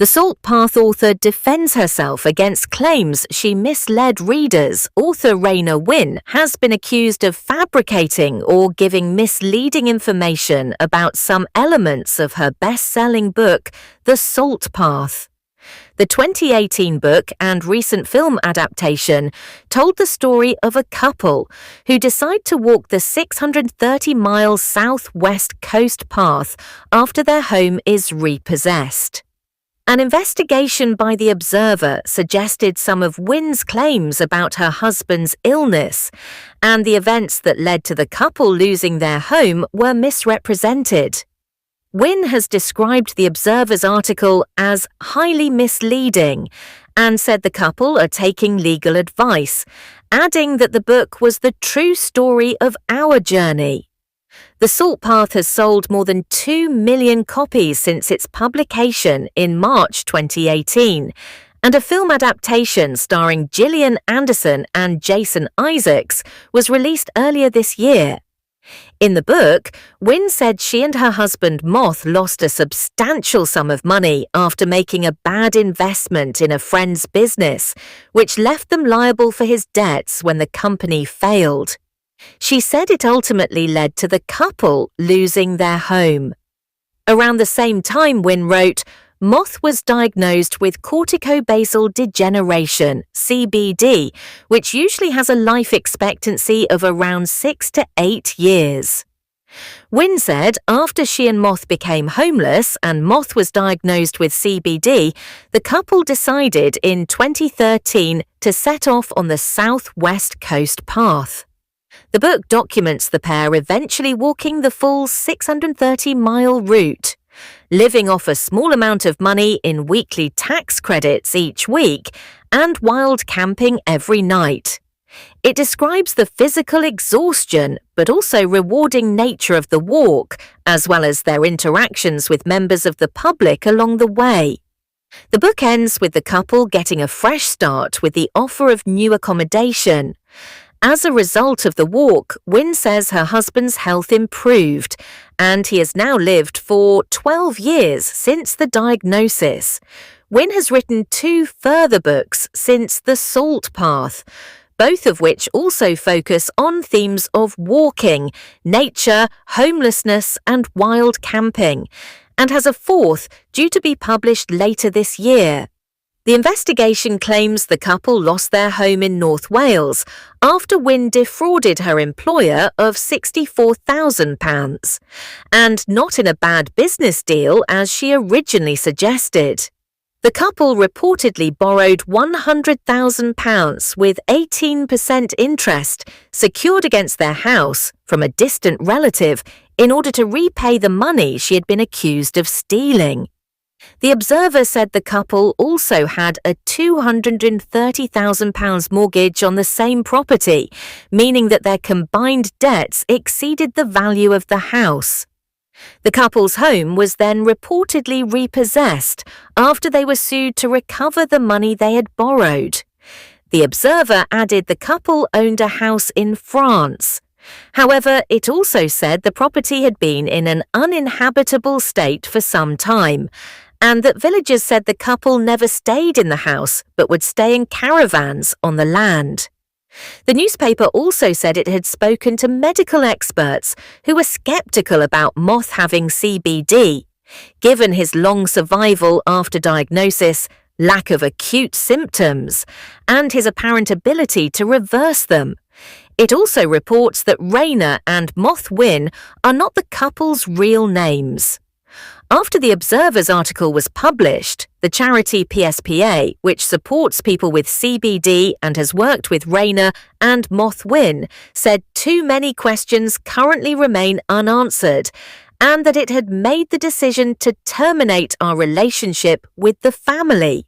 The Salt Path author defends herself against claims she misled readers. Author Raina Wynn has been accused of fabricating or giving misleading information about some elements of her best-selling book, The Salt Path. The 2018 book and recent film adaptation told the story of a couple who decide to walk the 630-mile southwest coast path after their home is repossessed. An investigation by The Observer suggested some of Wynn's claims about her husband's illness and the events that led to the couple losing their home were misrepresented. Wynn has described The Observer's article as highly misleading and said the couple are taking legal advice, adding that the book was the true story of our journey. The Salt Path has sold more than 2 million copies since its publication in March 2018, and a film adaptation starring Gillian Anderson and Jason Isaacs was released earlier this year. In the book, Wynn said she and her husband Moth lost a substantial sum of money after making a bad investment in a friend's business, which left them liable for his debts when the company failed. She said it ultimately led to the couple losing their home. Around the same time, Wynn wrote, Moth was diagnosed with corticobasal degeneration, CBD, which usually has a life expectancy of around 6 to 8 years. Wynn said after she and Moth became homeless and Moth was diagnosed with CBD, the couple decided in 2013 to set off on the southwest coast path. The book documents the pair eventually walking the full 630-mile route, living off a small amount of money in weekly tax credits each week and wild camping every night. It describes the physical exhaustion but also rewarding nature of the walk, as well as their interactions with members of the public along the way. The book ends with the couple getting a fresh start with the offer of new accommodation. As a result of the walk, Wynn says her husband's health improved, and he has now lived for 12 years since the diagnosis. Wynn has written 2 further books since The Salt Path, both of which also focus on themes of walking, nature, homelessness, and wild camping, and has a 4th due to be published later this year. The investigation claims the couple lost their home in North Wales after Wynn defrauded her employer of £64,000, and not in a bad business deal as she originally suggested. The couple reportedly borrowed £100,000 with 18% interest secured against their house from a distant relative in order to repay the money she had been accused of stealing. The Observer said the couple also had a £230,000 mortgage on the same property, meaning that their combined debts exceeded the value of the house. The couple's home was then reportedly repossessed after they were sued to recover the money they had borrowed. The Observer added the couple owned a house in France. However, it also said the property had been in an uninhabitable state for some time, and that villagers said the couple never stayed in the house but would stay in caravans on the land. The newspaper also said it had spoken to medical experts who were skeptical about Moth having CBD, given his long survival after diagnosis, lack of acute symptoms, and his apparent ability to reverse them. It also reports that Raina and Moth Wynn are not the couple's real names. After the Observer's article was published, the charity PSPA, which supports people with CBD and has worked with Raina and Moth Wynn, said too many questions currently remain unanswered and that it had made the decision to terminate our relationship with the family.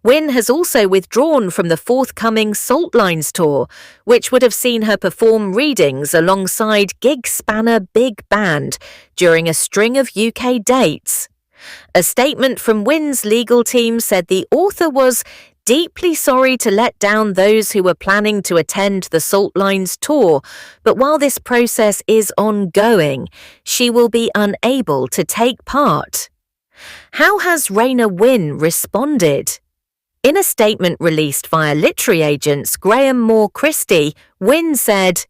Wynn has also withdrawn from the forthcoming Salt Lines tour, which would have seen her perform readings alongside gig spanner Big Band during a string of UK dates. A statement from Wynn's legal team said the author was deeply sorry to let down those who were planning to attend the Salt Lines tour, but while this process is ongoing, she will be unable to take part. How has Raina Wynne responded? In a statement released via literary agents Graham Moore Christie, Wynne said,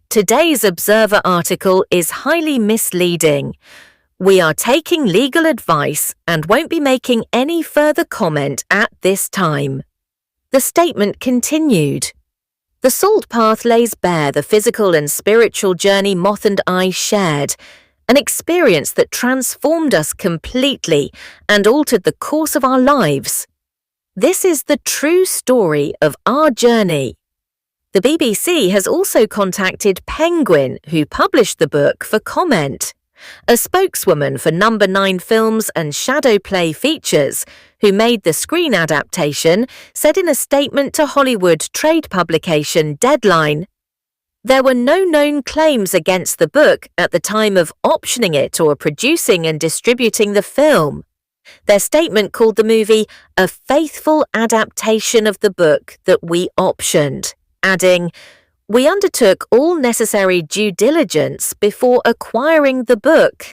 "Today's Observer article is highly misleading. We are taking legal advice and won't be making any further comment at this time." The statement continued, "The Salt Path lays bare the physical and spiritual journey Moth and I shared, an experience that transformed us completely and altered the course of our lives. This is the true story of our journey." The BBC has also contacted Penguin, who published the book, for comment. A spokeswoman for Number 9 Films and Shadowplay Features, who made the screen adaptation, said in a statement to Hollywood trade publication Deadline, "There were no known claims against the book at the time of optioning it or producing and distributing the film." Their statement called the movie a faithful adaptation of the book that we optioned, adding, "We undertook all necessary due diligence before acquiring the book."